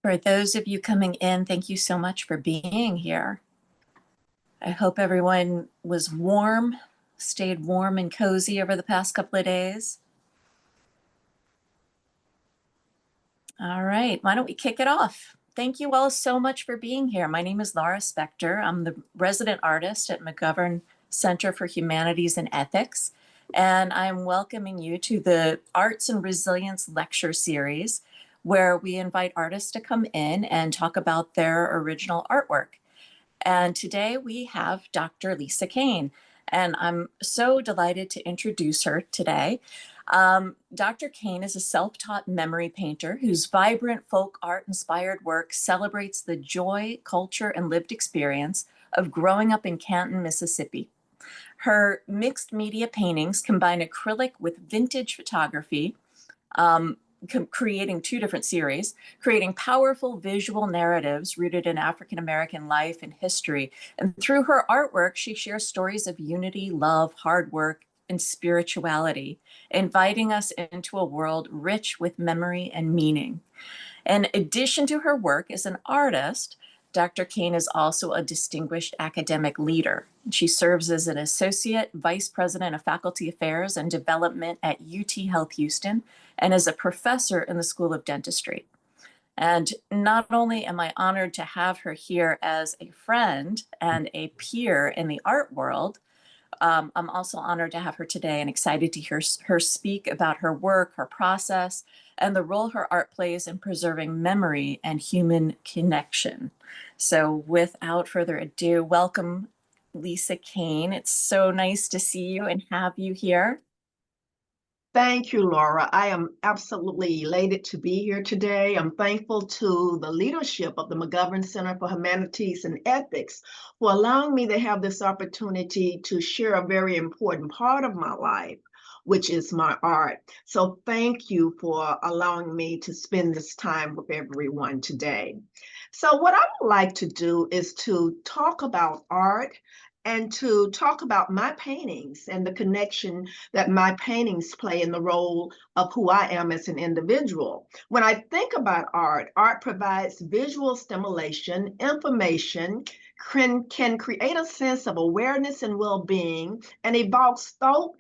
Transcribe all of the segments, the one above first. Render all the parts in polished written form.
For those of you coming in, thank you so much for being here. I hope everyone was warm, stayed warm and cozy over the past couple of days. All right, why don't we kick it off? Thank you all so much for being here. My name is Laura Spector. I'm the resident artist at McGovern Center for Humanities and Ethics, and I'm welcoming you to the Arts and Resilience Lecture Series, where we invite artists to come in and talk about their original artwork. And today we have Dr. Lisa Cain, and I'm so delighted to introduce her today. Dr. Cain is a self-taught memory painter whose vibrant folk art-inspired work celebrates the joy, culture, and lived experience of growing up in Canton, Mississippi. Her mixed media paintings combine acrylic with vintage photography, creating two different series, creating powerful visual narratives rooted in African-American life and history. And through her artwork, she shares stories of unity, love, hard work, and spirituality, inviting us into a world rich with memory and meaning. In addition to her work as an artist, Dr. Cain is also a distinguished academic leader. She serves as an Associate Vice President of Faculty Affairs and Development at UT Health Houston and as a professor in the School of Dentistry. And not only am I honored to have her here as a friend and a peer in the art world, I'm also honored to have her today and excited to hear her speak about her work, her process, and the role her art plays in preserving memory and human connection. So without further ado, welcome, Lisa Cain. It's so nice to see you and have you here. Thank you, Laura. I am absolutely elated to be here today. I'm thankful to the leadership of the McGovern Center for Humanities and Ethics for allowing me to have this opportunity to share a very important part of my life, which is my art. So thank you for allowing me to spend this time with everyone today. So what I would like to do is to talk about art and to talk about my paintings and the connection that my paintings play in the role of who I am as an individual. When I think about art, art provides visual stimulation, information, can create a sense of awareness and well-being, and evokes thought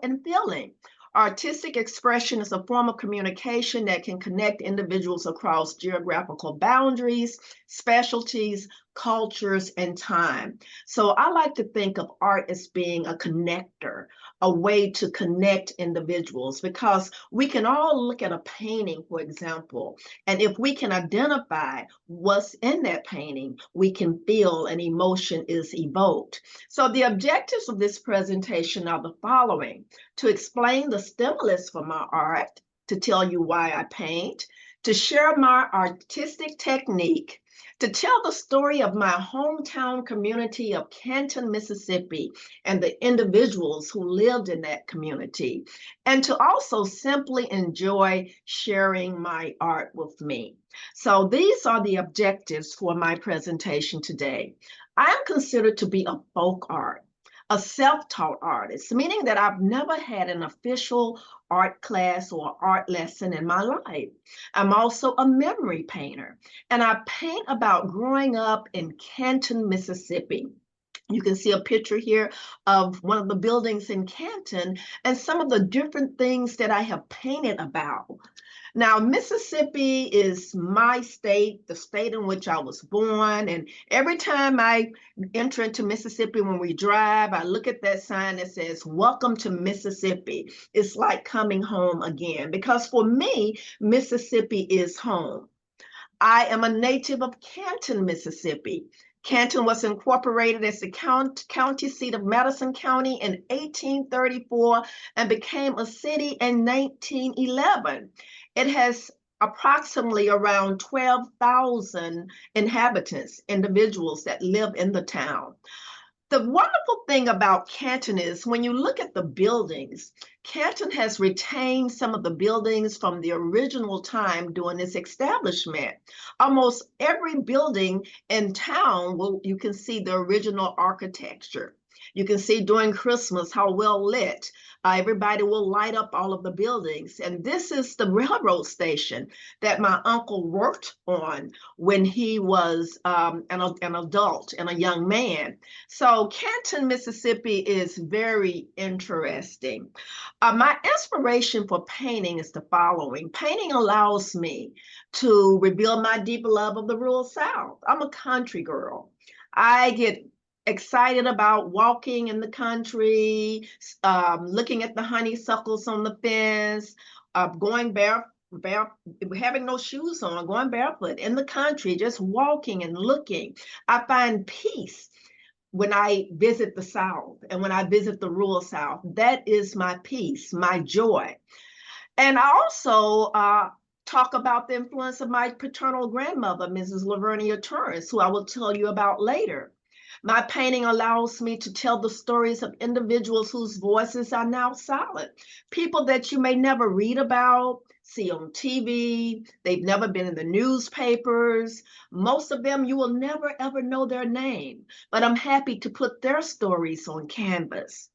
and feeling. Artistic expression is a form of communication that can connect individuals across geographical boundaries, specialties, cultures, and time. So I like to think of art as being a connector, a way to connect individuals, because we can all look at a painting, for example, and if we can identify what's in that painting, we can feel an emotion is evoked. So the objectives of this presentation are the following: to explain the stimulus for my art, to tell you why I paint, to share my artistic technique, to tell the story of my hometown community of Canton, Mississippi, and the individuals who lived in that community, and to also simply enjoy sharing my art with me. So these are the objectives for my presentation today. I am considered to be a folk art, a self-taught artist, meaning that I've never had an official art class or art lesson in my life. I'm also a memory painter, and I paint about growing up in Canton, Mississippi. You can see a picture here of one of the buildings in Canton and some of the different things that I have painted about. Now, Mississippi is my state, the state in which I was born. And every time I enter into Mississippi, when we drive, I look at that sign that says, "Welcome to Mississippi." It's like coming home again, because for me, Mississippi is home. I am a native of Canton, Mississippi. Canton was incorporated as the county seat of Madison County in 1834 and became a city in 1911. It has approximately around 12,000 inhabitants, individuals that live in the town. The wonderful thing about Canton is when you look at the buildings, Canton has retained some of the buildings from the original time during its establishment. Almost every building in town, you can see the original architecture. You can see during Christmas how well lit. Everybody will light up all of the buildings. And this is the railroad station that my uncle worked on when he was an adult and a young man. So Canton, Mississippi is very interesting. My inspiration for painting is the following. Painting allows me to reveal my deep love of the rural South. I'm a country girl. I get excited about walking in the country, looking at the honeysuckles on the fence, going having no shoes on, going barefoot in the country, just walking and looking. I find peace when I visit the South and when I visit the rural South. That is my peace, my joy. And I also talk about the influence of my paternal grandmother, Mrs. Lavernia Torrance, who I will tell you about later. My painting allows me to tell the stories of individuals whose voices are now silent, people that you may never read about, see on TV, they've never been in the newspapers. Most of them, you will never ever know their name, but I'm happy to put their stories on canvas.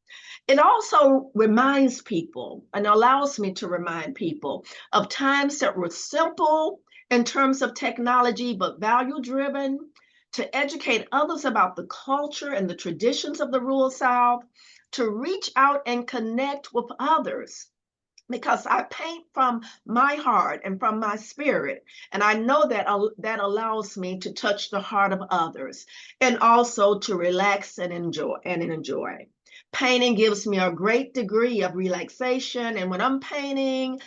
It also reminds people and allows me to remind people of times that were simple in terms of technology, but value driven, to educate others about the culture and the traditions of the rural South, to reach out and connect with others. Because I paint from my heart and from my spirit, and I know that that allows me to touch the heart of others, and also to relax and enjoy. Painting gives me a great degree of relaxation, and when I'm painting,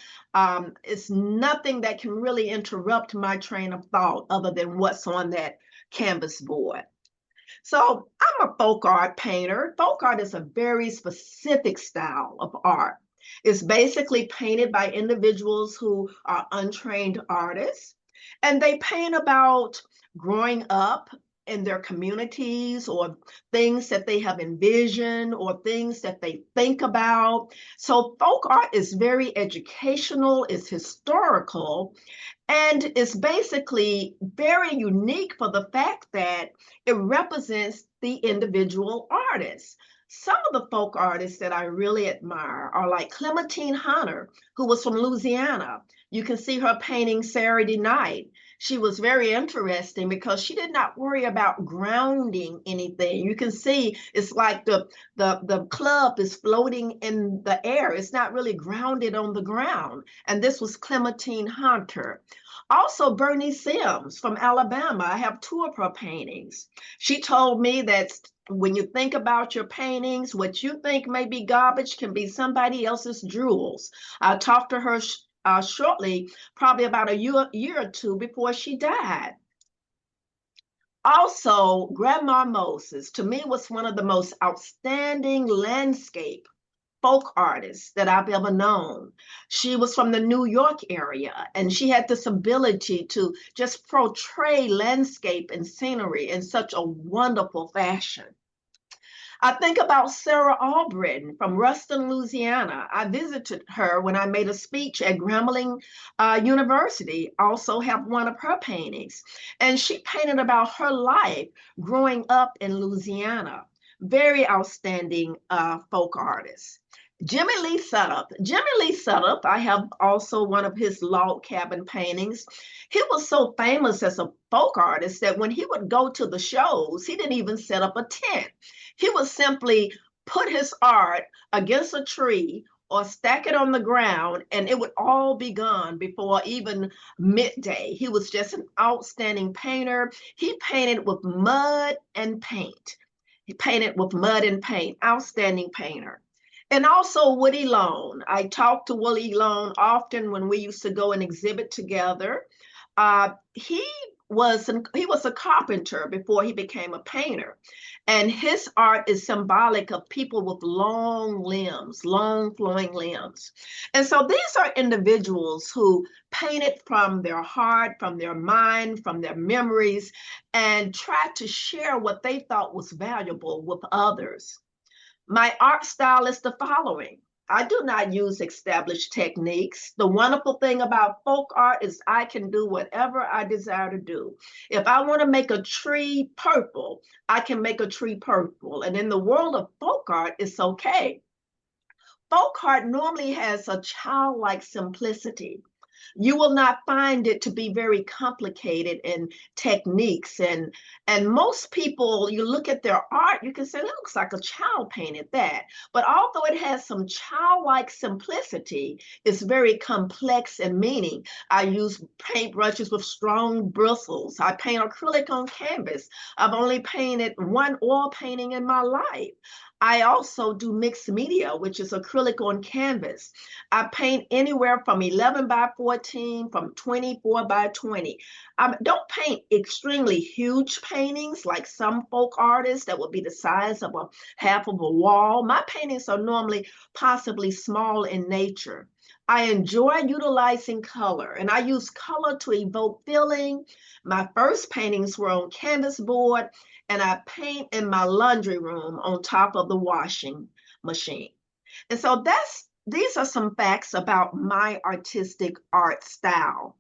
it's nothing that can really interrupt my train of thought other than what's on that canvas board. So I'm a folk art painter. Folk art is a very specific style of art. It's basically painted by individuals who are untrained artists, and they paint about growing up in their communities or things that they have envisioned or things that they think about. So folk art is very educational, it's historical, and it's basically very unique for the fact that it represents the individual artist. Some of the folk artists that I really admire are like Clementine Hunter, who was from Louisiana. You can see her painting Saturday Night. She was very interesting because she did not worry about grounding anything. You can see it's like the club is floating in the air. It's not really grounded on the ground. And this was Clementine Hunter. Also, Bernie Sims from Alabama. I have two of her paintings. She told me that when you think about your paintings, what you think may be garbage can be somebody else's jewels. I talked to her shortly, probably about a year or two before she died. Also, Grandma Moses, to me, was one of the most outstanding landscape folk artists that I've ever known. She was from the New York area, and she had this ability to just portray landscape and scenery in such a wonderful fashion. I think about Sarah Albritton from Ruston, Louisiana. I visited her when I made a speech at Grambling University, also have one of her paintings. And she painted about her life growing up in Louisiana. Very outstanding folk artist. Jimmy Lee Sutup. Jimmy Lee Sutup, I have also one of his log cabin paintings. He was so famous as a folk artist that when he would go to the shows, he didn't even set up a tent. He would simply put his art against a tree or stack it on the ground, and it would all be gone before even midday. He was just an outstanding painter. He painted with mud and paint. He painted with mud and paint, outstanding painter. And also Woody Lone. I talked to Woody Lone often when we used to go and exhibit together. He was a carpenter before he became a painter, and his art is symbolic of people with long limbs, long flowing limbs. And so these are individuals who painted from their heart, from their mind, from their memories, and tried to share what they thought was valuable with others. My art style is the following. I do not use established techniques. The wonderful thing about folk art is I can do whatever I desire to do. If I want to make a tree purple, I can make a tree purple. And in the world of folk art, it's okay. Folk art normally has a childlike simplicity. You will not find it to be very complicated in techniques, and most people, you look at their art, you can say it looks like a child painted that, but although it has some childlike simplicity, it's very complex in meaning. I use paintbrushes with strong bristles. I paint acrylic on canvas. I've only painted one oil painting in my life. I also do mixed media, which is acrylic on canvas. I paint anywhere from 11 by 14, from 24 by 20. I don't paint extremely huge paintings like some folk artists that would be the size of a half of a wall. My paintings are normally possibly small in nature. I enjoy utilizing color, and I use color to evoke feeling. My first paintings were on canvas board, and I paint in my laundry room on top of the washing machine. And so these are some facts about my artistic art style.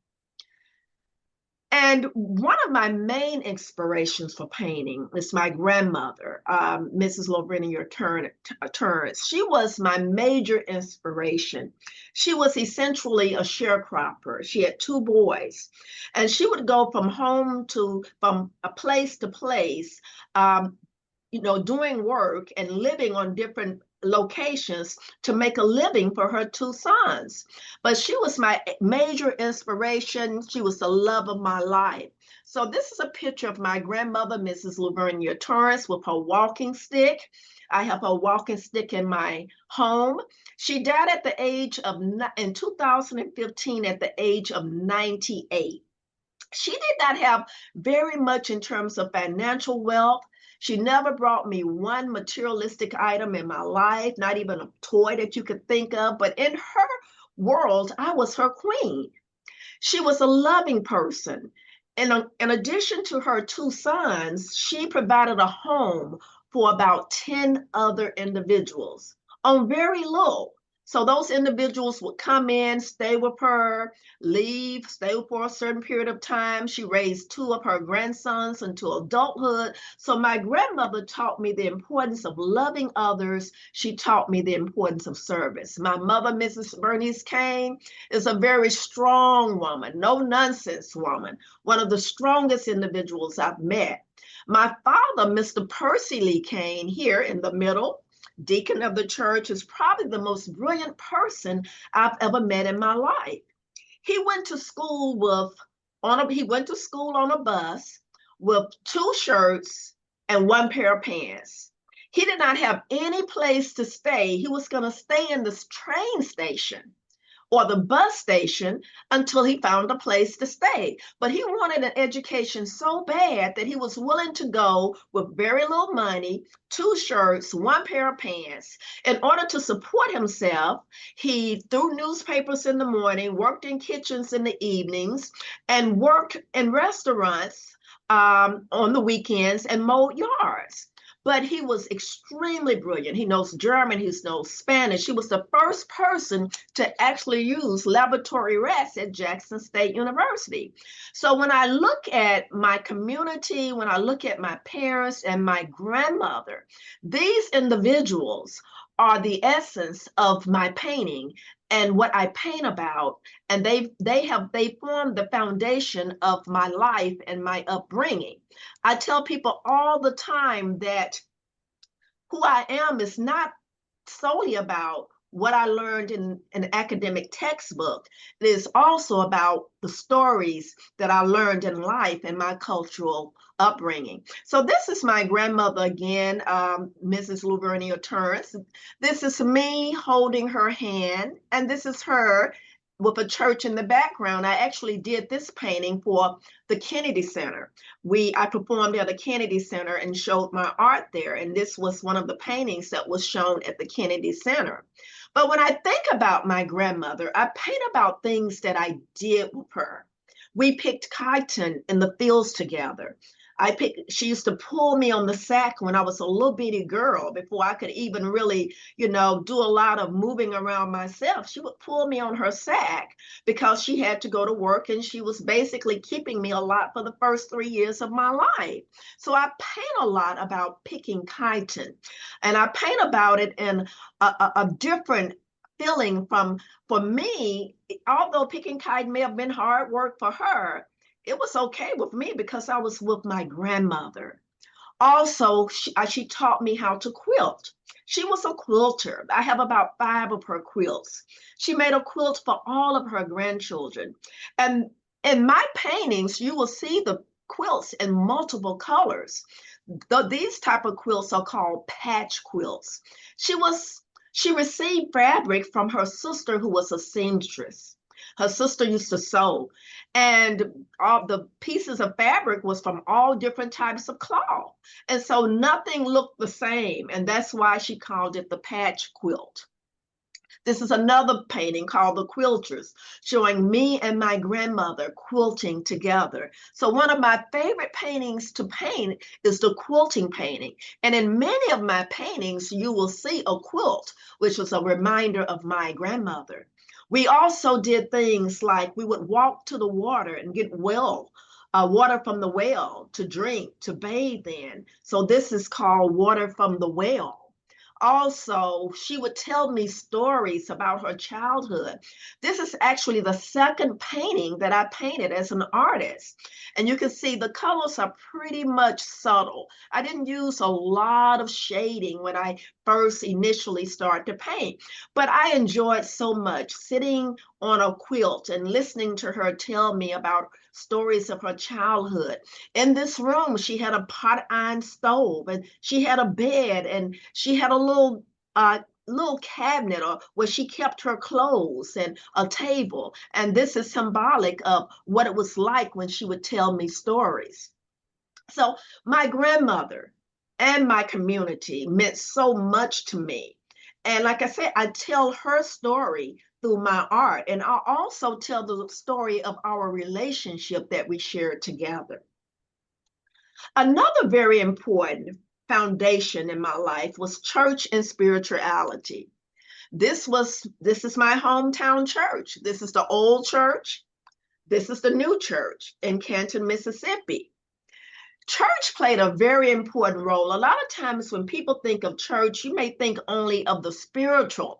And one of my main inspirations for painting is my grandmother, Mrs. Lavinia Turner. She was my major inspiration. She was essentially a sharecropper. She had two boys, and she would go from a place to place, doing work and living on different locations to make a living for her two sons. But she was my major inspiration. She was the love of my life. So this is a picture of my grandmother, Mrs. Lavinia Torrance, with her walking stick. I have her walking stick in my home. She died at the age of, in 2015, at the age of 98. She did not have very much in terms of financial wealth. She never brought me one materialistic item in my life, not even a toy that you could think of. But in her world, I was her queen. She was a loving person. And in addition to her two sons, she provided a home for about 10 other individuals on very little. So those individuals would come in, stay with her, leave, stay for a certain period of time. She raised two of her grandsons into adulthood. So my grandmother taught me the importance of loving others. She taught me the importance of service. My mother, Mrs. Bernice Cain, is a very strong woman, no nonsense woman, one of the strongest individuals I've met. My father, Mr. Percy Lee Cain, here in the middle, deacon of the church, is probably the most brilliant person I've ever met in my life. He went to school he went to school on a bus with two shirts and one pair of pants. He did not have any place to stay. He was going to stay in this train station or the bus station until he found a place to stay. But he wanted an education so bad that he was willing to go with very little money, two shirts, one pair of pants. In order to support himself, he threw newspapers in the morning, worked in kitchens in the evenings, and worked in restaurants on the weekends and mowed yards. But he was extremely brilliant. He knows German, he knows Spanish. He was the first person to actually use laboratory rats at Jackson State University. So when I look at my community, when I look at my parents and my grandmother, these individuals are the essence of my painting and what I paint about, and they formed the foundation of my life and my upbringing. I tell people all the time that who I am is not solely about what I learned in an academic textbook. It is also about the stories that I learned in life and my cultural upbringing. So this is my grandmother again, Mrs. Lavinia Turrance. This is me holding her hand, and this is her with a church in the background. I actually did this painting for the Kennedy Center. I performed at the Kennedy Center and showed my art there, and this was one of the paintings that was shown at the Kennedy Center. But when I think about my grandmother, I paint about things that I did with her. We picked cotton in the fields together. She used to pull me on the sack when I was a little bitty girl before I could even really, do a lot of moving around myself. She would pull me on her sack because she had to go to work, and she was basically keeping me a lot for the first 3 years of my life. So I paint a lot about picking chitin, and I paint about it in a different feeling for me, although picking chitin may have been hard work for her, it was okay with me because I was with my grandmother. Also, she taught me how to quilt. She was a quilter. I have about 5 of her quilts. She made a quilt for all of her grandchildren. And in my paintings, you will see the quilts in multiple colors. These type of quilts are called patch quilts. She was she received fabric from her sister who was a seamstress. Her sister used to sew, and all the pieces of fabric was from all different types of cloth. And so nothing looked the same, and that's why she called it the patch quilt. This is another painting called The Quilters, showing me and my grandmother quilting together. So one of my favorite paintings to paint is the quilting painting. And in many of my paintings, you will see a quilt, which was a reminder of my grandmother. We also did things like we would walk to the water and get water from the well to drink, to bathe in. So this is called Water from the Well. Also, she would tell me stories about her childhood. This is actually the second painting that I painted as an artist. And you can see the colors are pretty much subtle. I didn't use a lot of shading when I first initially started to paint, but I enjoyed so much sitting on a quilt and listening to her tell me about stories of her childhood. In this room, she had a pot iron stove, and she had a bed, and she had a little cabinet or where she kept her clothes, and a table. And this is symbolic of what it was like when she would tell me stories. So my grandmother and my community meant so much to me. And like I said, I tell her story through my art, and I also tell the story of our relationship that we shared together. Another very important foundation in my life was church and spirituality. This is my hometown church. This is the old church. This is the new church in Canton, Mississippi. Church played a very important role. A lot of times when people think of church, you may think only of the spiritual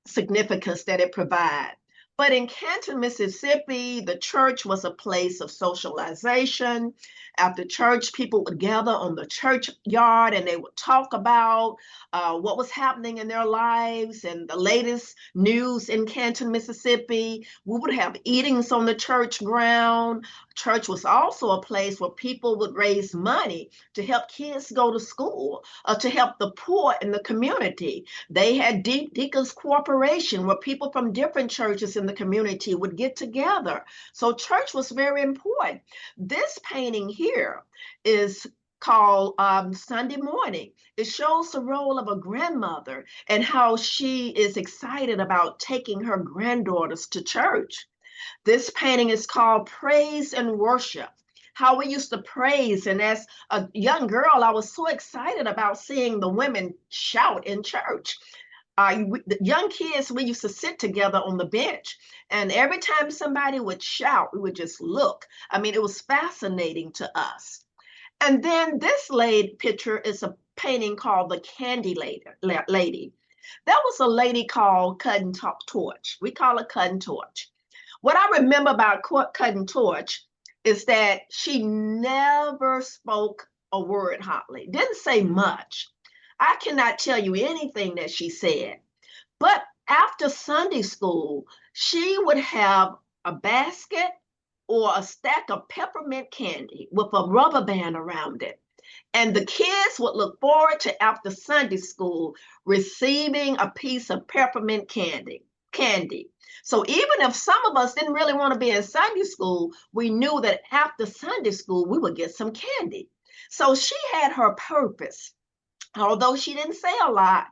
significance that it provides. But in Canton, Mississippi, the church was a place of socialization. After church, people would gather on the church yard and they would talk about what was happening in their lives and the latest news in Canton, Mississippi. We would have eatings on the church ground. Church was also a place where people would raise money to help kids go to school, to help the poor in the community. They had Deacons Corporation where people from different churches in the community would get together. So church was very important. This painting here is called Sunday Morning. It shows the role of a grandmother and how she is excited about taking her granddaughters to church. This painting is called Praise and Worship. How we used to praise. And as a young girl, I was so excited about seeing the women shout in church. The young kids, we used to sit together on the bench, and every time somebody would shout, we would just look. I mean, it was fascinating to us. And then this picture is a painting called The Candy Lady. That was a lady called Cutting Torch. We call her Cutting Torch. What I remember about Cutting Torch is that she never spoke a word hardly, didn't say much. I cannot tell you anything that she said. But after Sunday school, she would have a basket or a stack of peppermint candy with a rubber band around it. And the kids would look forward to after Sunday school receiving a piece of peppermint candy. So even if some of us didn't really want to be in Sunday school, we knew that after Sunday school, we would get some candy. So she had her purpose. Although she didn't say a lot,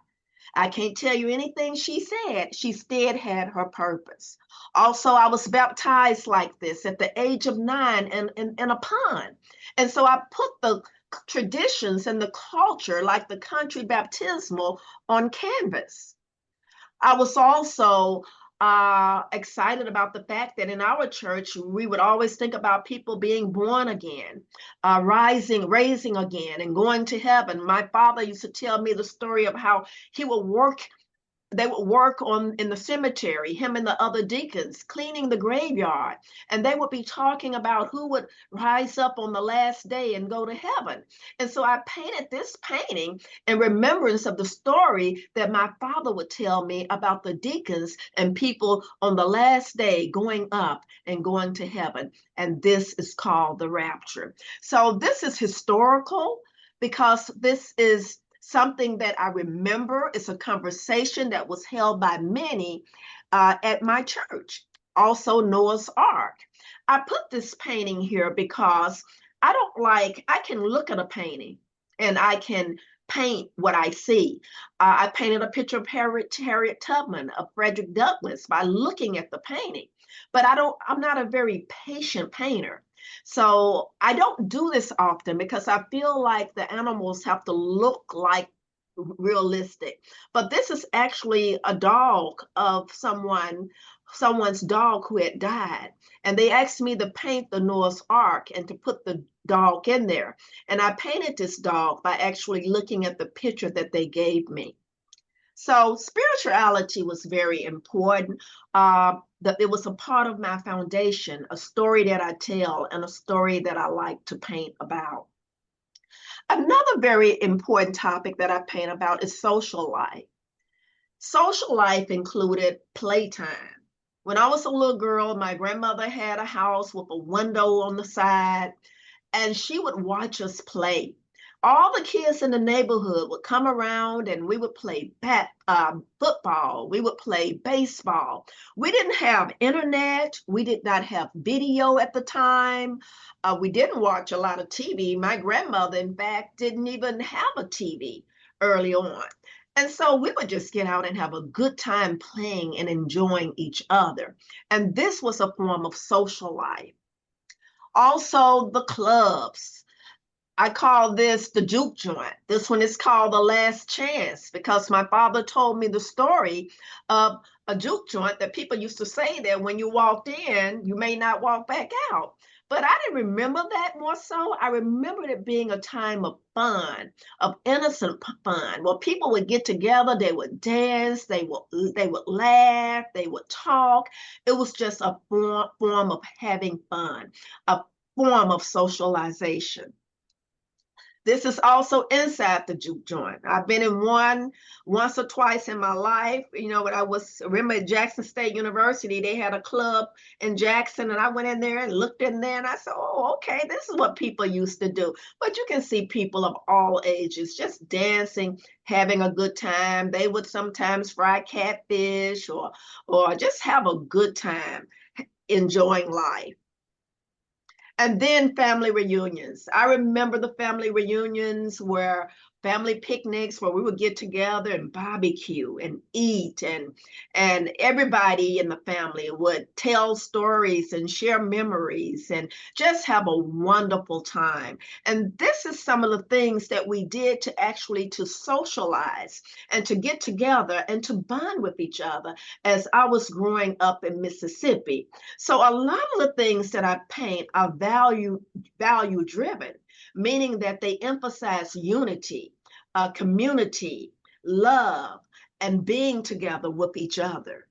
I can't tell you anything she said. She still had her purpose. Also, I was baptized like this at the age of 9 in a pond. And so I put the traditions and the culture, like the country baptismal, on canvas. I was also excited about the fact that in our church, we would always think about people being born again, raising again, and going to heaven. My father used to tell me the story of how he would work they would work on in the cemetery, him and the other deacons, cleaning the graveyard, and they would be talking about who would rise up on the last day and go to heaven. And so I painted this painting in remembrance of the story that my father would tell me about the deacons and people on the last day going up and going to heaven. And this is called the rapture. So this is historical because this is something that I remember. It's a conversation that was held by many at my church. Also, Noah's Ark. I put this painting here because I can look at a painting and I can paint what I see. I painted a picture of Harriet Tubman, of Frederick Douglass by looking at the painting. But I'm not a very patient painter. So I don't do this often because I feel like the animals have to look like realistic. But this is actually a dog of someone's dog who had died. And they asked me to paint the Noah's Ark and to put the dog in there. And I painted this dog by actually looking at the picture that they gave me. So spirituality was very important. That it was a part of my foundation, a story that I tell, and a story that I like to paint about. Another very important topic that I paint about is social life. Social life included playtime. When I was a little girl, my grandmother had a house with a window on the side, and she would watch us play. All the kids in the neighborhood would come around and we would play football. We would play baseball. We didn't have internet. We did not have video at the time. We didn't watch a lot of TV. My grandmother, in fact, didn't even have a TV early on. And so we would just get out and have a good time playing and enjoying each other. And this was a form of social life. Also, the clubs. I call this the juke joint. This one is called the last chance because my father told me the story of a juke joint that people used to say that when you walked in, you may not walk back out. But I didn't remember that more so. I remembered it being a time of fun, of innocent fun, where people would get together, they would dance, they would laugh, they would talk. It was just a form of having fun, a form of socialization. This is also inside the juke joint. I've been in one once or twice in my life. You know, when remember at Jackson State University, they had a club in Jackson, and I went in there and looked in there, and I said, oh, okay, this is what people used to do. But you can see people of all ages just dancing, having a good time. They would sometimes fry catfish or just have a good time enjoying life. And then family reunions. I remember the family reunions where family picnics where we would get together and barbecue and eat and everybody in the family would tell stories and share memories and just have a wonderful time. And this is some of the things that we did to actually to socialize and to get together and to bond with each other as I was growing up in Mississippi. So a lot of the things that I paint are value driven, meaning that they emphasize unity, community, love, and being together with each other.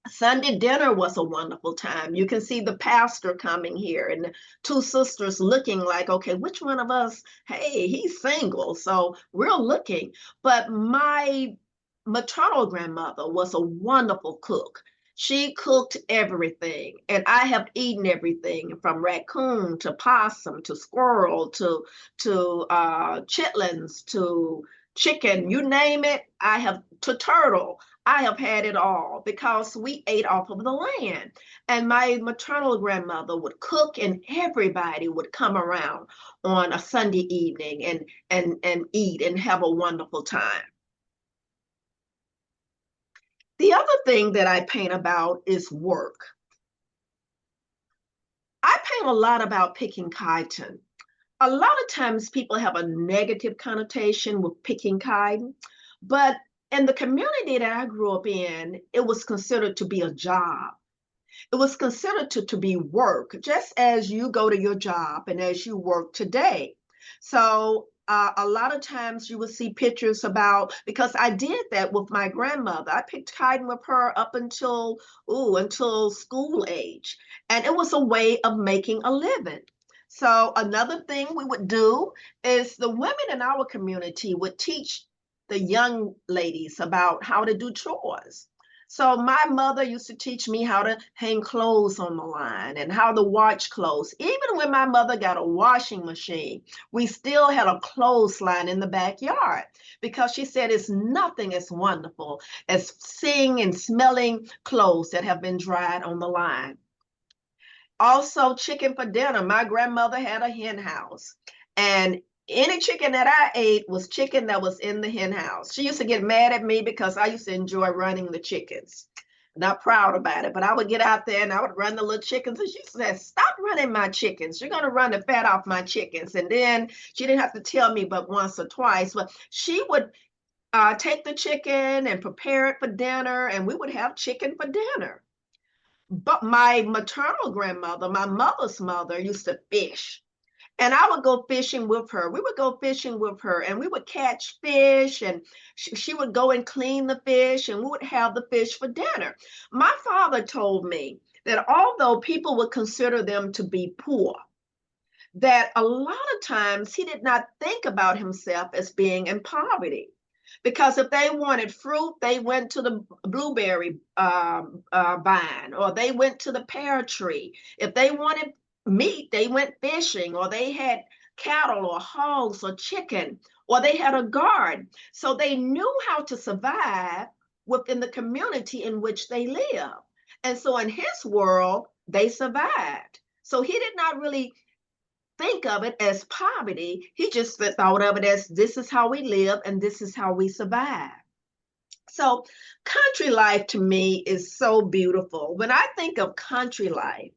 Sunday dinner was a wonderful time. You can see the pastor coming here and the two sisters looking like, okay, which one of us? Hey, he's single, so we're looking. But my maternal grandmother was a wonderful cook. She cooked everything, and I have eaten everything from raccoon to possum to squirrel to chitlins to chicken, you name it. I have to turtle. I have had it all because we ate off of the land. And my maternal grandmother would cook, and everybody would come around on a Sunday evening and eat and have a wonderful time. The other thing that I paint about is work. I paint a lot about picking cotton. A lot of times people have a negative connotation with picking cotton, but in the community that I grew up in, it was considered to be a job. It was considered to be work, just as you go to your job and as you work today. So a lot of times you will see pictures about, because I did that with my grandmother. I picked cotton with her up until school age. And it was a way of making a living. So another thing we would do is the women in our community would teach the young ladies about how to do chores. So my mother used to teach me how to hang clothes on the line and how to wash clothes. Even when my mother got a washing machine, we still had a clothesline in the backyard because she said it's nothing as wonderful as seeing and smelling clothes that have been dried on the line. Also, chicken for dinner. My grandmother had a hen house, and any chicken that I ate was chicken that was in the hen house. She used to get mad at me because I used to enjoy running the chickens. Not proud about it, but I would get out there and I would run the little chickens. And she said, "Stop running my chickens. You're going to run the fat off my chickens." And then she didn't have to tell me but once or twice, but she would take the chicken and prepare it for dinner, and we would have chicken for dinner. But my maternal grandmother, my mother's mother, used to fish. And I would go fishing with her. We would go fishing with her and we would catch fish, and she would go and clean the fish and we would have the fish for dinner. My father told me that although people would consider them to be poor, that a lot of times he did not think about himself as being in poverty. Because if they wanted fruit, they went to the blueberry vine, or they went to the pear tree. If they wanted meat, they went fishing, or they had cattle or hogs or chicken, or they had a garden. So they knew how to survive within the community in which they live. And so in his world, they survived. So he did not really think of it as poverty. He just thought of it as this is how we live and this is how we survive. So, country life to me is so beautiful. When I think of country life,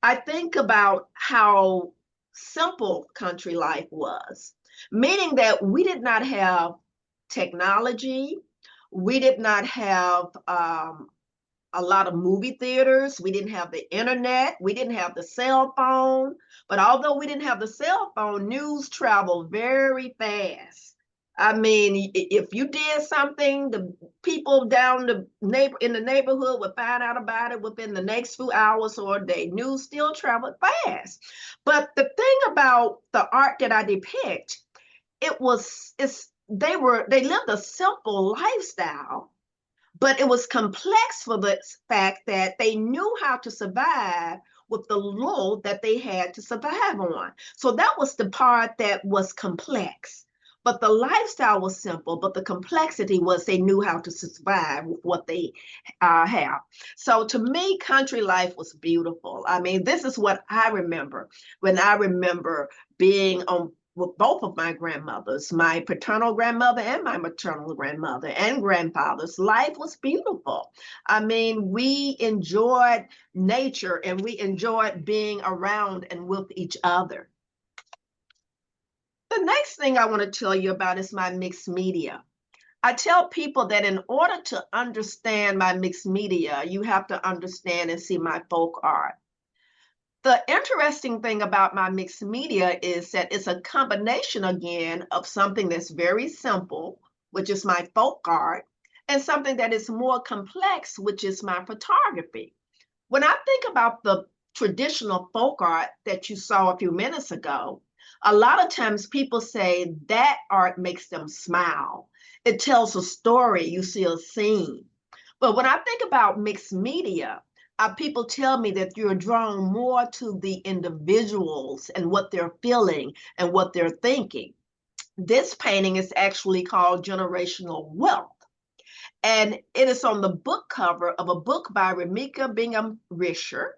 I think about how simple country life was, meaning that we did not have technology, we did not have a lot of movie theaters. We didn't have the internet. We didn't have the cell phone. But although we didn't have the cell phone, news traveled very fast. I mean, if you did something, the people down the in the neighborhood would find out about it within the next few hours or a day. News still traveled fast. But the thing about the art that I depict, they lived a simple lifestyle, but it was complex for the fact that they knew how to survive with the little that they had to survive on. So that was the part that was complex. But the lifestyle was simple, but the complexity was they knew how to survive with what they have. So to me, country life was beautiful. I mean, this is what I remember when I remember being on with both of my grandmothers, my paternal grandmother and my maternal grandmother and grandfathers. Life was beautiful. I mean, we enjoyed nature and we enjoyed being around and with each other. The next thing I want to tell you about is my mixed media. I tell people that in order to understand my mixed media, you have to understand and see my folk art. The interesting thing about my mixed media is that it's a combination again of something that's very simple, which is my folk art, and something that is more complex, which is my photography. When I think about the traditional folk art that you saw a few minutes ago, a lot of times people say that art makes them smile. It tells a story, you see a scene. But when I think about mixed media, people tell me that you're drawn more to the individuals and what they're feeling and what they're thinking. This painting is actually called Generational Wealth. And it is on the book cover of a book by Remika Bingham Risher.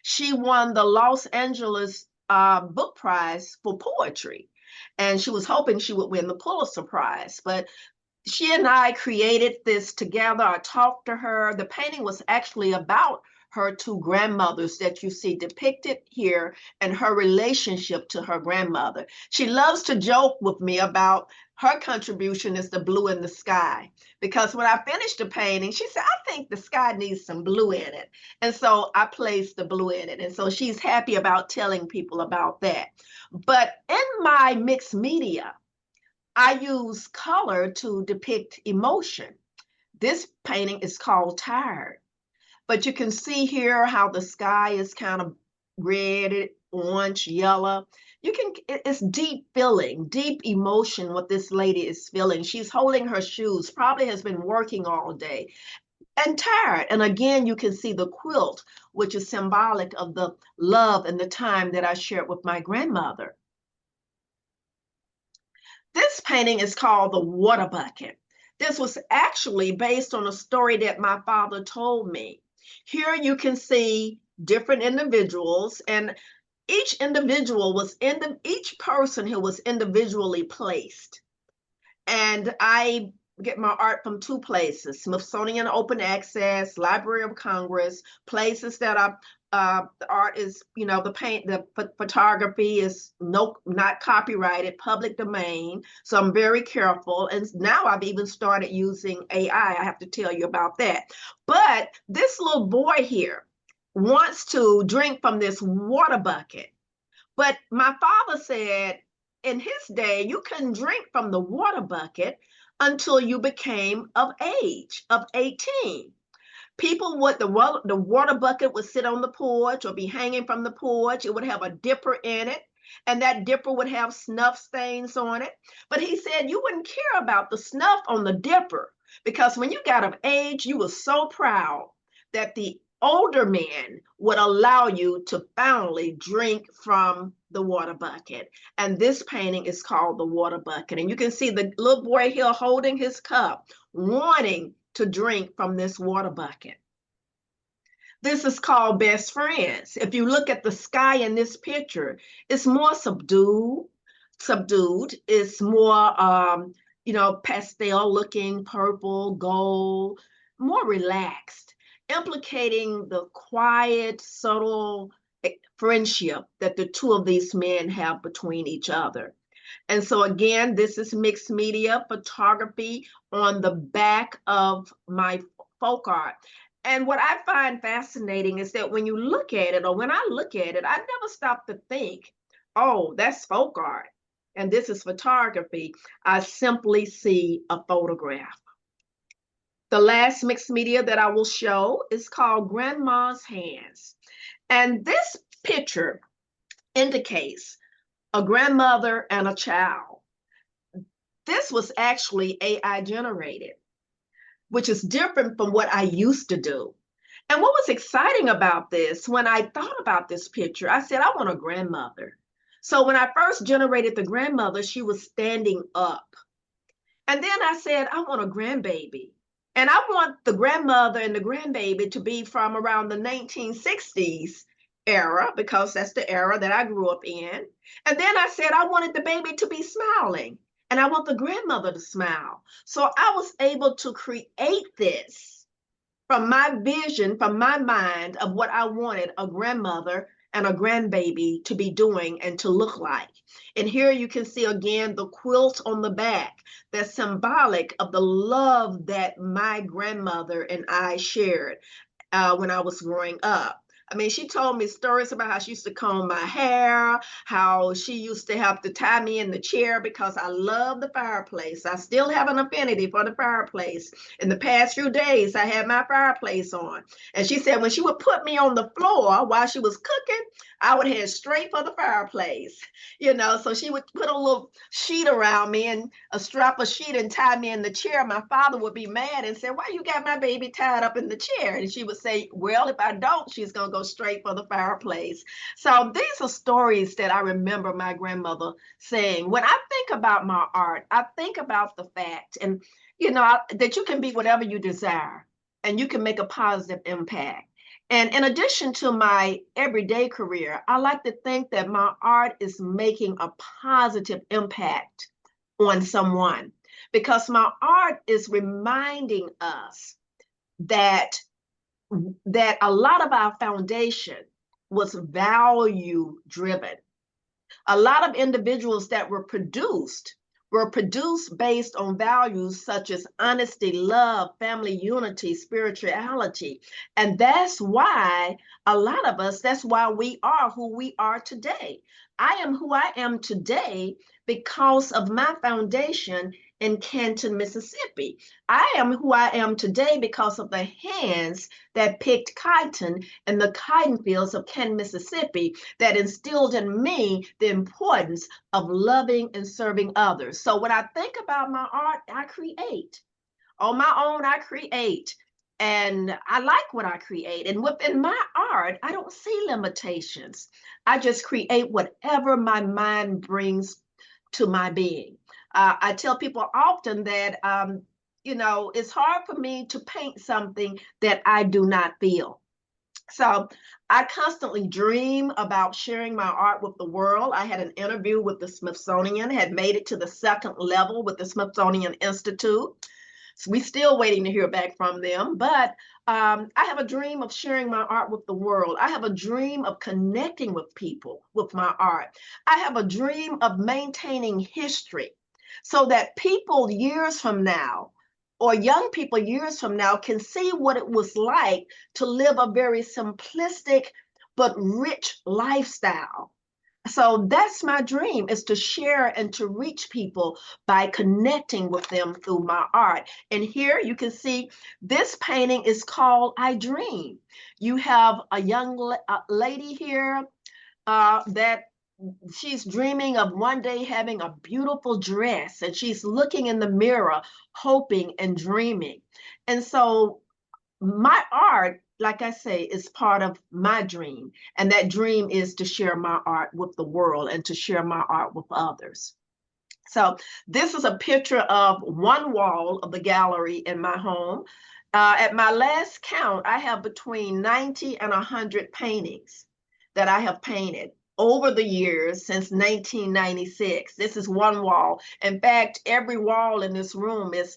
She won the Los Angeles Book Prize for poetry. And she was hoping she would win the Pulitzer Prize. But she and I created this together. I talked to her. The painting was actually about her two grandmothers that you see depicted here and her relationship to her grandmother. She loves to joke with me about her contribution is the blue in the sky. Because when I finished the painting, she said, I think the sky needs some blue in it. And so I placed the blue in it. And so she's happy about telling people about that. But in my mixed media, I use color to depict emotion. This painting is called Tired, but you can see here how the sky is kind of red, orange, yellow. It's deep feeling, deep emotion what this lady is feeling. She's holding her shoes, probably has been working all day and tired. And again, you can see the quilt, which is symbolic of the love and the time that I shared with my grandmother. This painting is called The Water Bucket. This was actually based on a story that my father told me. Here you can see different individuals, and each individual was each person who was individually placed. And I get my art from two places: Smithsonian Open Access, Library of Congress, places that are the art is, the photography is not copyrighted, public domain. So I'm very careful. And now I've even started using AI. I have to tell you about that. But this little boy here wants to drink from this water bucket. But my father said in his day, you couldn't drink from the water bucket until you became of age, of 18. People would, the water bucket would sit on the porch or be hanging from the porch. It would have a dipper in it, and that dipper would have snuff stains on it. But he said you wouldn't care about the snuff on the dipper because when you got of age, you were so proud that the older men would allow you to finally drink from the water bucket. And this painting is called The Water Bucket. And you can see the little boy here holding his cup, wanting to drink from this water bucket. This is called Best Friends. If you look at the sky in this picture, it's more subdued. It's more, pastel looking, purple, gold, more relaxed, implicating the quiet, subtle friendship that the two of these men have between each other. And so again, this is mixed media photography on the back of my folk art. And what I find fascinating is that when you look at it, or when I look at it, I never stop to think, oh, that's folk art and this is photography. I simply see a photograph. The last mixed media that I will show is called Grandma's Hands. And this picture indicates a grandmother and a child. This was actually AI generated, which is different from what I used to do. And what was exciting about this, when I thought about this picture, I said, I want a grandmother. So when I first generated the grandmother, she was standing up. And then I said, I want a grandbaby. And I want the grandmother and the grandbaby to be from around the 1960s era, because that's the era that I grew up in. And then I said, I wanted the baby to be smiling. And I want the grandmother to smile. So I was able to create this from my vision, from my mind of what I wanted a grandmother and a grandbaby to be doing and to look like. And here you can see again the quilt on the back that's symbolic of the love that my grandmother and I shared when I was growing up. I mean, she told me stories about how she used to comb my hair, how she used to have to tie me in the chair because I love the fireplace. I still have an affinity for the fireplace. In the past few days, I had my fireplace on. And she said when she would put me on the floor while she was cooking, I would head straight for the fireplace. So she would put a little sheet around me and a strap of sheet and tie me in the chair. My father would be mad and say, why you got my baby tied up in the chair? And she would say, well, if I don't, she's going to go straight for the fireplace. So these are stories that I remember my grandmother saying. When I think about my art, I think about the fact that you can be whatever you desire and you can make a positive impact. And in addition to my everyday career, I like to think that my art is making a positive impact on someone. because my art is reminding us that a lot of our foundation was value driven. A lot of individuals that were produced based on values such as honesty, love, family unity, spirituality. And that's why a lot of us, that's why we are who we are today. I am who I am today because of my foundation in Canton, Mississippi. I am who I am today because of the hands that picked chitin in the chitin fields of Canton, Mississippi, that instilled in me the importance of loving and serving others. So when I think about my art, I create. On my own, I create. And I like what I create. And within my art, I don't see limitations. I just create whatever my mind brings to my being. I tell people often that, it's hard for me to paint something that I do not feel. So I constantly dream about sharing my art with the world. I had an interview with the Smithsonian, had made it to the second level with the Smithsonian Institute. So we're still waiting to hear back from them. But I have a dream of sharing my art with the world. I have a dream of connecting with people with my art. I have a dream of maintaining history so that people years from now, or young people years from now, can see what it was like to live a very simplistic but rich lifestyle. So that's my dream, is to share and to reach people by connecting with them through my art. And here you can see this painting is called I Dream. You have a young lady here that she's dreaming of one day having a beautiful dress, and she's looking in the mirror, hoping and dreaming. And so my art, like I say, is part of my dream. And that dream is to share my art with the world and to share my art with others. So this is a picture of one wall of the gallery in my home. At my last count, I have between 90 and 100 paintings that I have painted over the years since 1996. This is one wall. In fact, every wall in this room is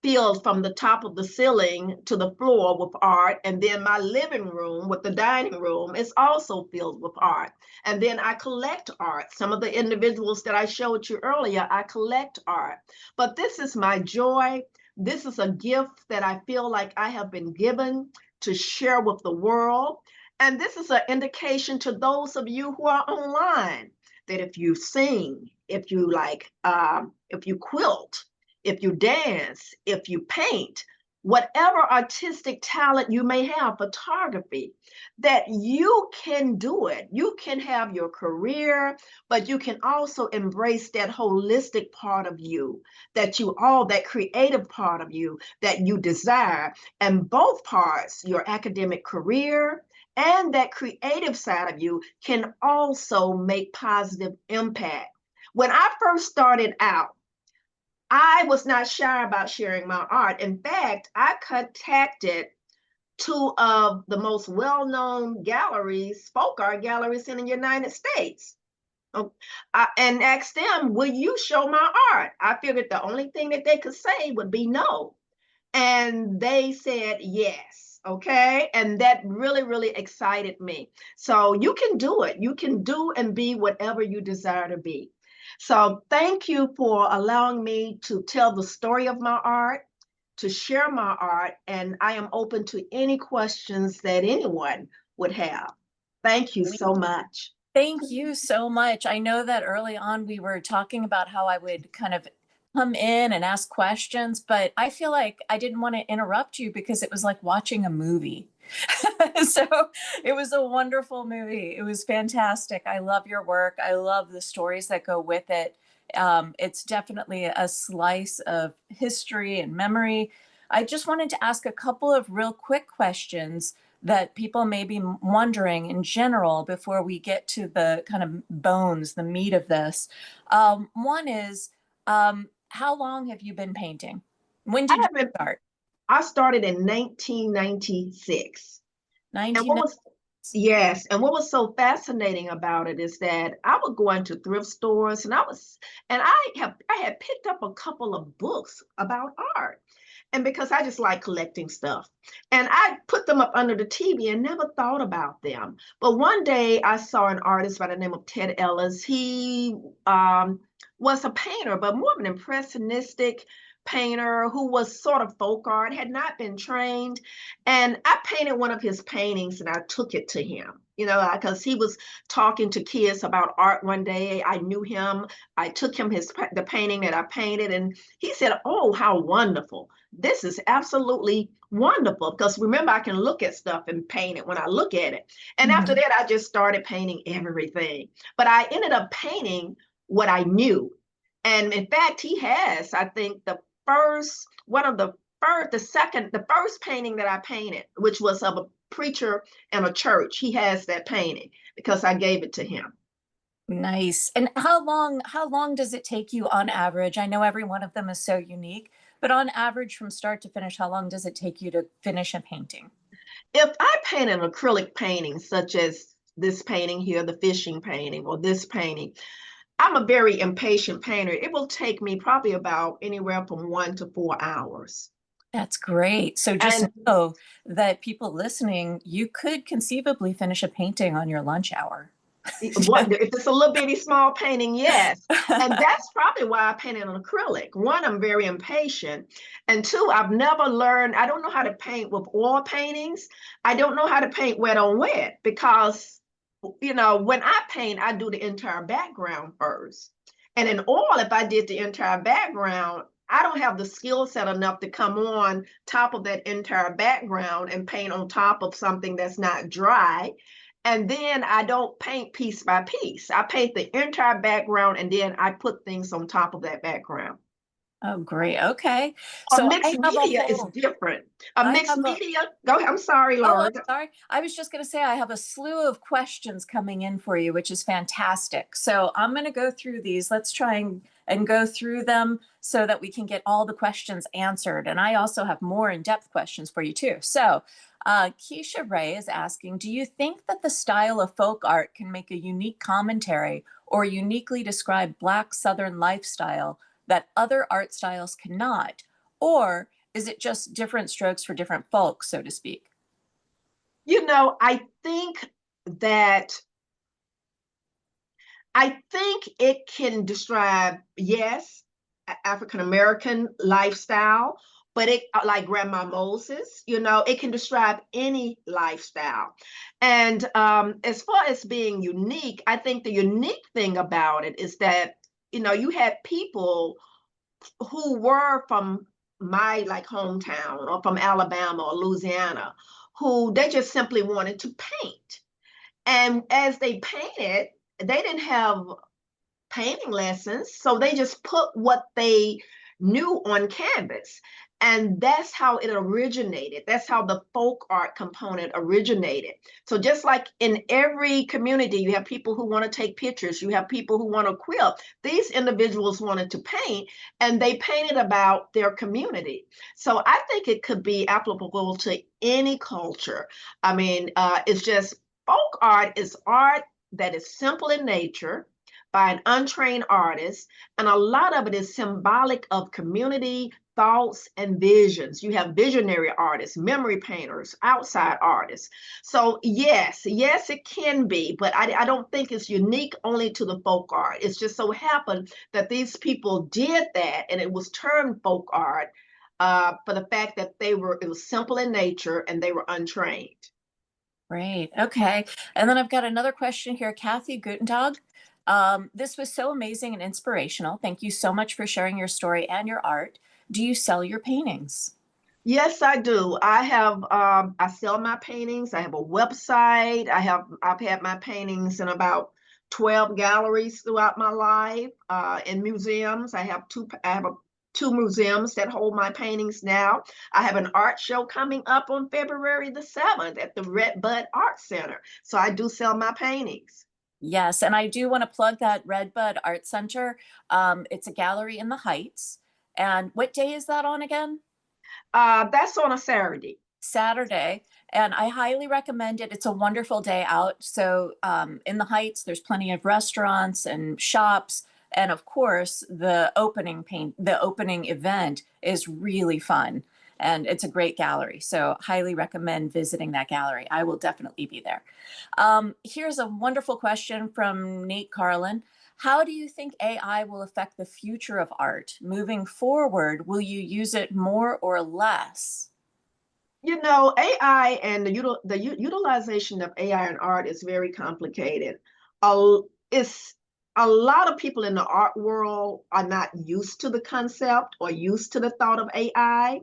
filled from the top of the ceiling to the floor with art. And then my living room with the dining room is also filled with art. And then I collect art. Some of the individuals that I showed you earlier, I collect art. But this is my joy. This is a gift that I feel like I have been given to share with the world. And this is an indication to those of you who are online that if you sing, if you if you quilt, if you dance, if you paint, whatever artistic talent you may have, photography, that you can do it. You can have your career, but you can also embrace that holistic part of you, that creative part of you that you desire. And both parts, your academic career and that creative side of you, can also make positive impact. When I first started out, I was not shy about sharing my art. In fact, I contacted two of the most well-known galleries, folk art galleries in the United States, and asked them, will you show my art? I figured the only thing that they could say would be no. And they said yes. Okay. And that really, really excited me. So you can do it. You can do and be whatever you desire to be. So thank you for allowing me to tell the story of my art, to share my art, and I am open to any questions that anyone would have. Thank you so much. Thank you so much. I know that early on we were talking about how I would kind of come in and ask questions, but I feel like I didn't want to interrupt you because it was like watching a movie. So it was a wonderful movie. It was fantastic. I love your work. I love the stories that go with it. It's definitely a slice of history and memory. I just wanted to ask a couple of real quick questions that people may be wondering in general before we get to the kind of bones, the meat of this. One is, how long have you been painting? When I did you haven't, start? I started in 1996. And what was Yes, and what was so fascinating about it is that I would go into thrift stores and I had picked up a couple of books about art. And because I just like collecting stuff. And I put them up under the TV and never thought about them. But one day I saw an artist by the name of Ted Ellis. He was a painter, but more of an impressionistic painter who was sort of folk art, had not been trained. And I painted one of his paintings and I took it to him, because he was talking to kids about art one day. I knew him. I took him the painting that I painted, and he said, "Oh, how wonderful. This is absolutely wonderful." Because remember, I can look at stuff and paint it when I look at it. And after Mhm. that, I just started painting everything. But I ended up painting what I knew. And in fact, he has, I think, one of the first painting that I painted, which was of a preacher in a church. He has that painting because I gave it to him. Nice. And how long does it take you on average? I know every one of them is so unique, but on average from start to finish, how long does it take you to finish a painting? If I paint an acrylic painting, such as this painting here, the fishing painting, or this painting, I'm a very impatient painter. It will take me probably about anywhere from 1 to 4 hours. That's great. So just And know that people listening, you could conceivably finish a painting on your lunch hour. what if it's a little bitty small painting? Yes. And that's probably why I painted on acrylic. One, I'm very impatient. And two, I've never learned, I don't know how to paint with oil paintings. I don't know how to paint wet on wet because, when I paint, I do the entire background first. And in oil, if I did the entire background, I don't have the skill set enough to come on top of that entire background and paint on top of something that's not dry. And then I don't paint piece by piece. I paint the entire background and then I put things on top of that background. Oh, great. Okay. A So mixed media is different. A I mixed have a, media, go ahead. I'm sorry, oh, I'm Laura. sorry. I was just going to say I have a slew of questions coming in for you, which is fantastic. So I'm going to go through these. Let's try and go through them so that we can get all the questions answered. And I also have more in-depth questions for you too. So Keisha Ray is asking, do you think that the style of folk art can make a unique commentary or uniquely describe Black Southern lifestyle that other art styles cannot? Or is it just different strokes for different folks, so to speak? I think that it can describe, yes, African American lifestyle, but it, like Grandma Moses, it can describe any lifestyle. And as far as being unique, I think the unique thing about it is that, you had people who were from my like hometown or from Alabama or Louisiana who they just simply wanted to paint. And as they painted, they didn't have painting lessons. So they just put what they knew on canvas. And that's how it originated. That's how the folk art component originated. So just like in every community, you have people who want to take pictures, you have people who want to quilt. These individuals wanted to paint and they painted about their community. So I think it could be applicable to any culture. I mean, it's just folk art is art that is simple in nature by an untrained artist, and a lot of it is symbolic of community thoughts and visions. You have visionary artists, memory painters, outside artists. So yes, it can be, but I don't think it's unique only to the folk art. It's just so happened that these people did that, and it was termed folk art for the fact that it was simple in nature and they were untrained. Great. Okay. And then I've got another question here. Kathy Gutentag. This was so amazing and inspirational. Thank you so much for sharing your story and your art. Do you sell your paintings? Yes, I do. I sell my paintings. I have a website. I've had my paintings in about 12 galleries throughout my life, in museums. I have two museums that hold my paintings now. I have an art show coming up on February the 7th at the Red Bud Art Center. So I do sell my paintings. Yes. And I do want to plug that Redbud Art Center. It's a gallery in the Heights. And what day is that on again? That's on a Saturday. Saturday, and I highly recommend it. It's a wonderful day out. So in the Heights, there's plenty of restaurants and shops, and of course, the opening event is really fun, and it's a great gallery. So highly recommend visiting that gallery. I will definitely be there. Here's a wonderful question from Nate Carlin. How do you think AI will affect the future of art? Moving forward, will you use it more or less? You know, AI and the utilization of AI in art is very complicated. It's a lot of people in the art world are not used to the concept or used to the thought of AI.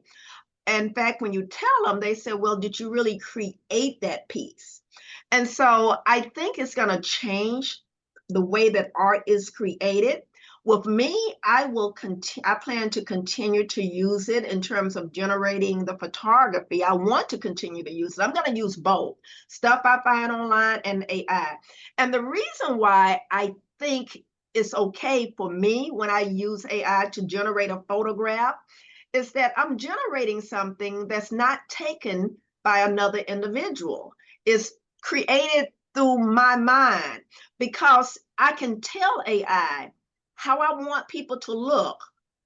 In fact, when you tell them, they say, well, did you really create that piece? And so I think it's going to change the way that art is created. With me, I plan to continue to use it in terms of generating the photography. I want to continue to use it. I'm going to use both stuff I find online and AI. And the reason why I think it's okay for me when I use AI to generate a photograph is that I'm generating something that's not taken by another individual. It's created through my mind because I can tell AI how I want people to look,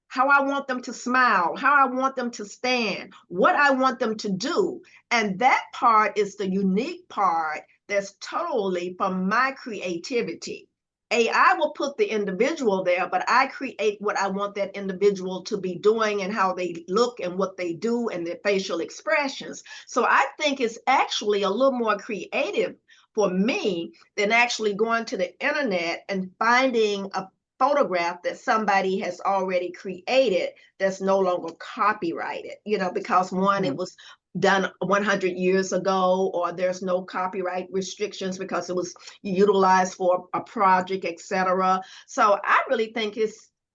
how I want them to smile, how I want them to stand, what I want them to do. And that part is the unique part that's totally from my creativity. AI will put the individual there, but I create what I want that individual to be doing and how they look and what they do and their facial expressions. So I think it's actually a little more creative for me than actually going to the internet and finding a photograph that somebody has already created that's no longer copyrighted, because one, it Mhm. was done 100 years ago, or there's no copyright restrictions because it was utilized for a project, etc. So I really think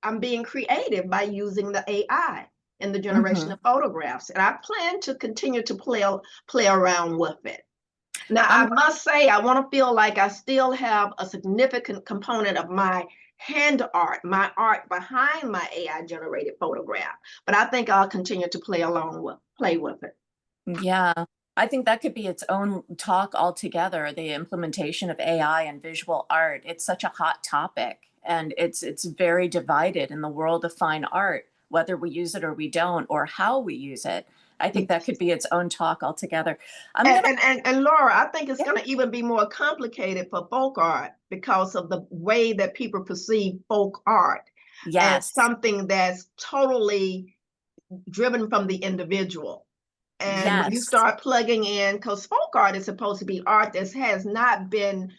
I'm being creative by using the AI in the generation Mhm. of photographs, and I plan to continue to play around with it. Now, I I'm must say, I want to feel like I still have a significant component of my hand art, my art behind my AI generated photograph, but I think I'll continue to play with it. Yeah, I think that could be its own talk altogether, the implementation of AI and visual art. It's such a hot topic, and it's very divided in the world of fine art, whether we use it or we don't, or how we use it. I think that could be its own talk altogether. I'm And, gonna, and Laura, I think it's yeah, going to even be more complicated for folk art because of the way that people perceive folk art as yes, something that's totally driven from the individual. And when you yes. start plugging in, because folk art is supposed to be art that has not been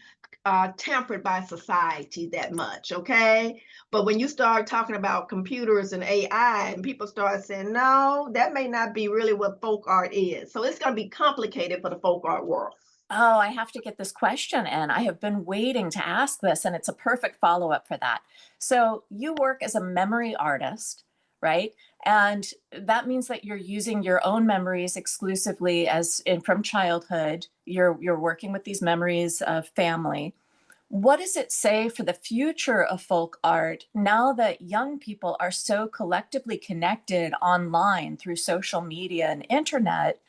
tempered by society that much, okay? But when you start talking about computers and AI, and people start saying, no, that may not be really what folk art is. So it's going to be complicated for the folk art world. Oh, I have to get this question in. I have been waiting to ask this, and it's a perfect follow-up for that. So you work as a memory artist, right? And that means that you're using your own memories exclusively from childhood. You're working with these memories of family. What does it say for the future of folk art now that young people are so collectively connected online through social media and internet?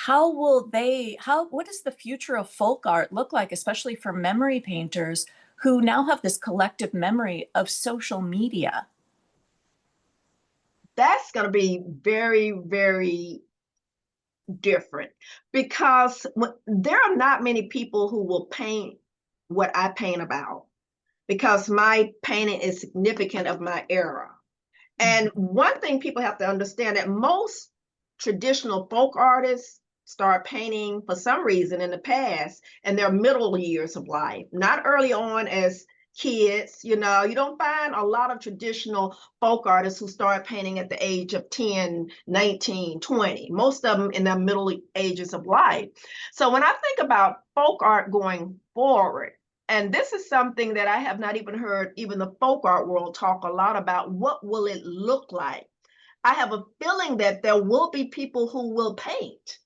What does the future of folk art look like, especially for memory painters who now have this collective memory of social media? That's going to be very, very different because there are not many people who will paint what I paint about because my painting is significant of my era. And Mhm. one thing people have to understand that most traditional folk artists start painting for some reason in the past in their middle years of life, not early on as kids. You don't find a lot of traditional folk artists who start painting at the age of 10, 19, 20. Most of them in their middle ages of life. So when I think about folk art going forward, and this is something that I have not even heard even the folk art world talk a lot about. What will it look like? I have a feeling that there will be people who will paint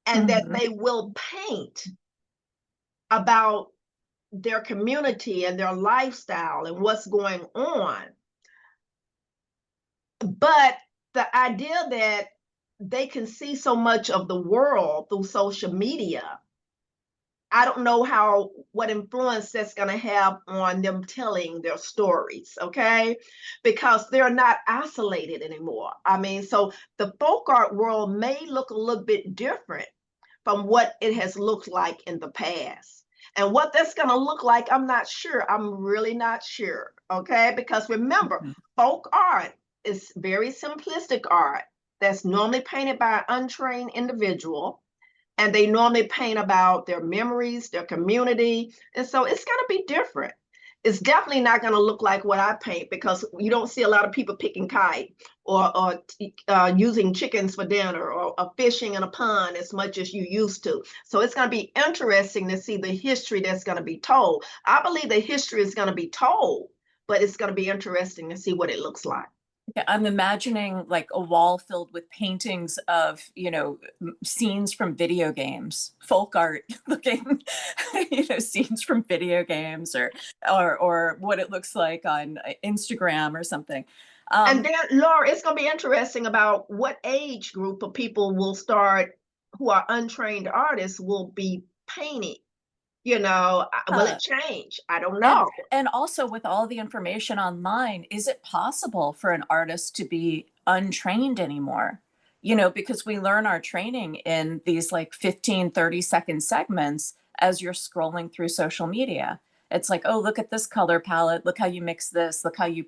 and that Mhm. they will paint about their community and their lifestyle and what's going on. But the idea that they can see so much of the world through social media. I don't know what influence that's going to have on them telling their stories, okay? Because they're not isolated anymore. I mean, so the folk art world may look a little bit different from what it has looked like in the past. And what that's going to look like, I'm not sure. I'm really not sure, okay? Because remember, Mhm. folk art is very simplistic art that's normally painted by an untrained individual, and they normally paint about their memories, their community. And so it's going to be different. It's definitely not going to look like what I paint, because you don't see a lot of people picking kite or using chickens for dinner, or fishing in a pond as much as you used to. So it's going to be interesting to see the history that's going to be told. I believe the history is going to be told, but it's going to be interesting to see what it looks like. Yeah, I'm imagining like a wall filled with paintings of, scenes from video games, folk art looking, scenes from video games, or what it looks like on Instagram or something. And Um, then, Laura, it's going to be interesting about what age group of people will start, who are untrained artists, will be painting. Will uh, it change? I don't and know. and also with all the information online, is it possible for an artist to be untrained anymore? Because we learn our training in these like 15, 30-second segments as you're scrolling through social media. It's like, oh, look at this color palette, look how you mix this, look how you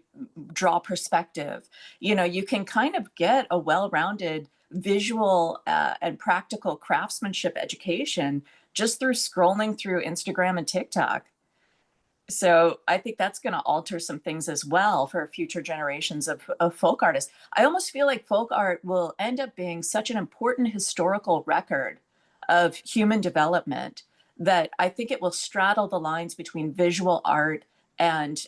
draw perspective. You can kind of get a well-rounded visual and practical craftsmanship education just through scrolling through Instagram and TikTok. So I think that's going to alter some things as well for future generations of folk artists. I almost feel like folk art will end up being such an important historical record of human development that I think it will straddle the lines between visual art and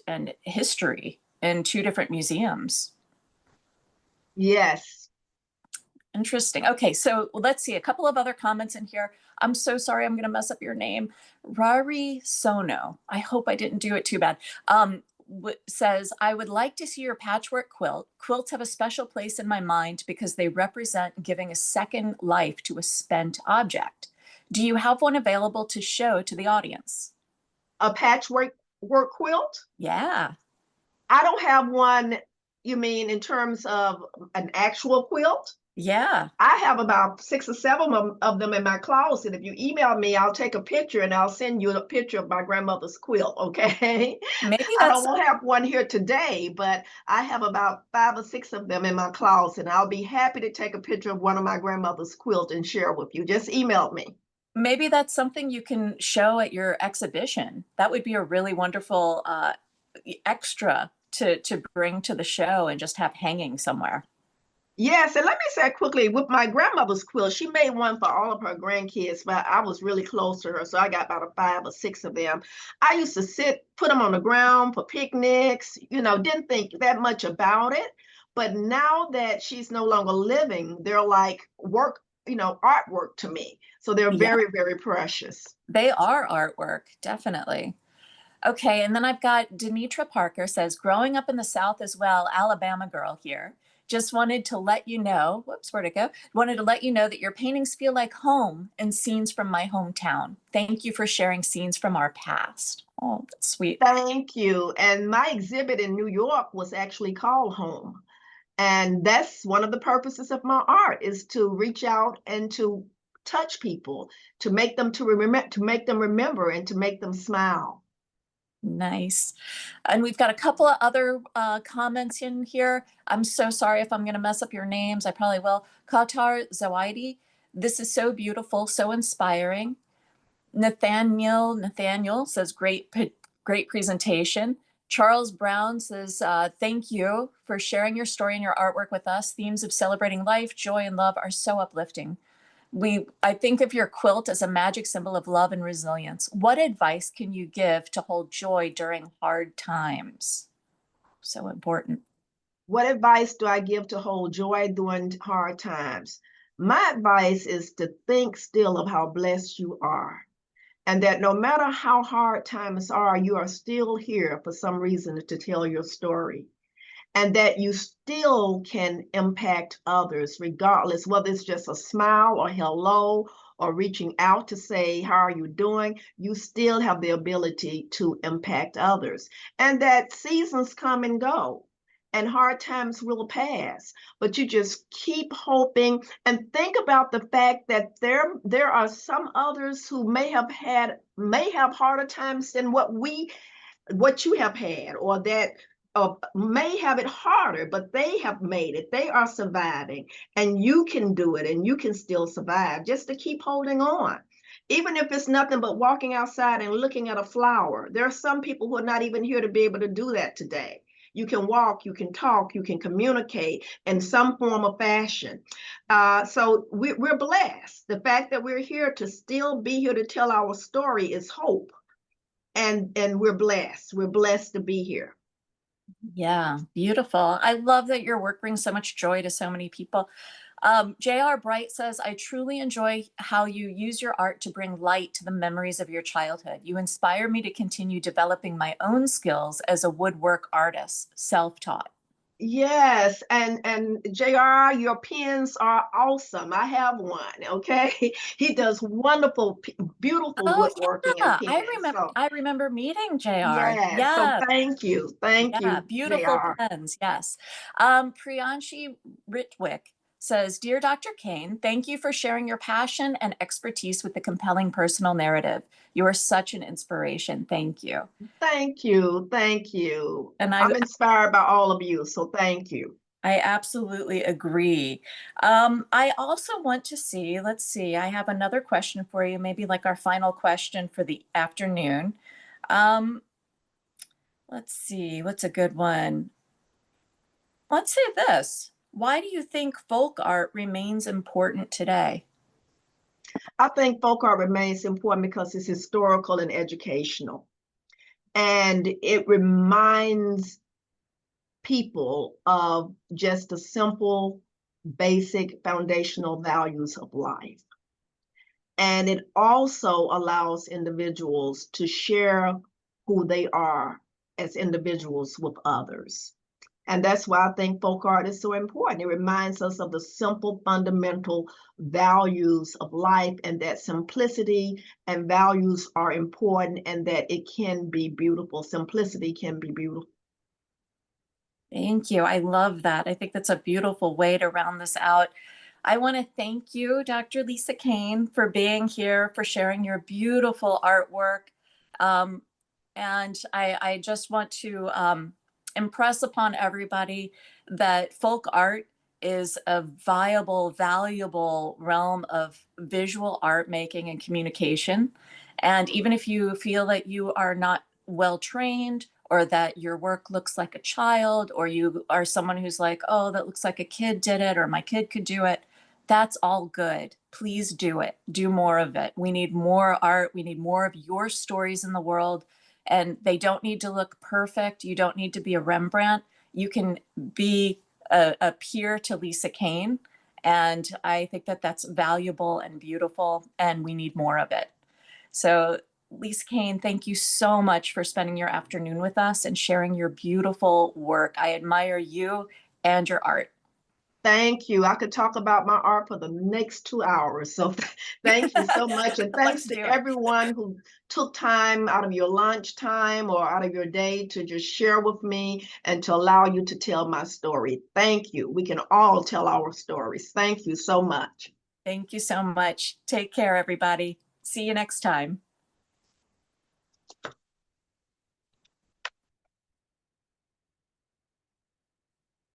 history in two different museums. Yes. Interesting. Okay, so let's see a couple of other comments in here. I'm so sorry, I'm going to mess up your name. Rari Sono. I hope I didn't do it too bad. Says, I would like to see your patchwork quilt. Quilts have a special place in my mind because they represent giving a second life to a spent object. Do you have one available to show to the audience? A patchwork work quilt? Yeah, I don't have one. You mean in terms of an actual quilt? yeah. I have about 6 or 7 of them in my closet. If you email me, I'll take a picture and I'll send you a picture of my grandmother's quilt, okay? Maybe I that's don't have one here today, but I have about 5 or 6 of them in my closet. And I'll be happy to take a picture of one of my grandmother's quilt and share with you. Just email me. maybe that's something you can show at your exhibition. That would be a really wonderful extra to bring to the show and just have hanging somewhere. Yes, and let me say quickly, with my grandmother's quilt, she made one for all of her grandkids, but I was really close to her, so I got about 5 or 6 of them. I used to put them on the ground for picnics, didn't think that much about it. But now that she's no longer living, they're like work, artwork to me. So they're Yeah, very, very precious. they are artwork, definitely. Okay, and then I've got Demetra Parker says, growing up in the South as well, Alabama girl here. Just wanted to let you know, whoops, where'd it go? Wanted to let you know that your paintings feel like home and scenes from my hometown. Thank you for sharing scenes from our past. Oh, that's sweet. Thank you. And my exhibit in New York was actually called Home. And that's one of the purposes of my art, is to reach out and to touch people, to make them remember and to make them smile. Nice. And we've got a couple of other comments in here. I'm so sorry if I'm going to mess up your names. I probably will. Qatar Zawaidi, this is so beautiful, so inspiring. Nathaniel says, great presentation. Charles Brown says, thank you for sharing your story and your artwork with us. Themes of celebrating life, joy, and love are so uplifting. I think of your quilt as a magic symbol of love and resilience. What advice can you give to hold joy during hard times? So important. What advice do I give to hold joy during hard times? My advice is to think still of how blessed you are, and that no matter how hard times are, you are still here for some reason to tell your story. and that you still can impact others, regardless, whether it's just a smile or hello or reaching out to say, how are you doing? You still have the ability to impact others. And that seasons come and go and hard times will pass, but you just keep hoping and think about the fact that there are some others who may have harder times than what you have had, or that may have it harder, but they have made it. They are surviving, and you can do it, and you can still survive. Just to keep holding on. Even if it's nothing but walking outside and looking at a flower. There are some people who are not even here to be able to do that today. You can walk, you can talk, you can communicate in some form of fashion. So we're blessed. The fact that we're here to still be here to tell our story is hope. And we're blessed. We're blessed to be here. Yeah, beautiful. I love that your work brings so much joy to so many people. J.R. Bright says, I truly enjoy how you use your art to bring light to the memories of your childhood. You inspire me to continue developing my own skills as a woodwork artist, self-taught. Yes, and JR, your pens are awesome. I have one, okay? He does wonderful, beautiful Oh woodworking and yeah, pens. So, I remember meeting JR. yes, so Yeah, thank you. Thank yeah, you, beautiful JR. pens. Yes. Priyanshi Ritwick says, Dear Dr. Cain, thank you for sharing your passion and expertise with the compelling personal narrative. You are such an inspiration. Thank you. Thank you. Thank you. And I'm inspired by all of you, so thank you. I absolutely agree. I also want to see, let's see, I have another question for you, maybe like our final question for the afternoon. Um, let's see, what's a good one? Let's say this. Why do you think folk art remains important today? I think folk art remains important because it's historical and educational. And it reminds people of just the simple, basic, foundational values of life. And it also allows individuals to share who they are as individuals with others. And that's why I think folk art is so important. It reminds us of the simple, fundamental values of life, and that simplicity and values are important, and that it can be beautiful. Simplicity can be beautiful. Thank you. I love that. I think that's a beautiful way to round this out. I want to thank you, Dr. Lisa Cain, for being here, for sharing your beautiful artwork. Um, and I just want to impress upon everybody that folk art is a viable, valuable realm of visual art making and communication. And even if you feel that you are not well trained, or that your work looks like a child, or you are someone who's like, oh, that looks like a kid did it, or my kid could do it, that's all good. Please do it. Do more of it. We need more art. We need more of your stories in the world. And they don't need to look perfect. You don't need to be a Rembrandt. You can be a peer to Lisa Cain. And I think that that's valuable and beautiful, and we need more of it. So Lisa Cain, thank you so much for spending your afternoon with us and sharing your beautiful work. I admire you and your art. Thank you. I could talk about my art for the next 2 hours. So thank you so much. And thanks Let's to do it. everyone who took time out of your lunch time or out of your day to just share with me and to allow you to tell my story. Thank you. We can all tell our stories. Thank you so much. Thank you so much. Take care, everybody. See you next time.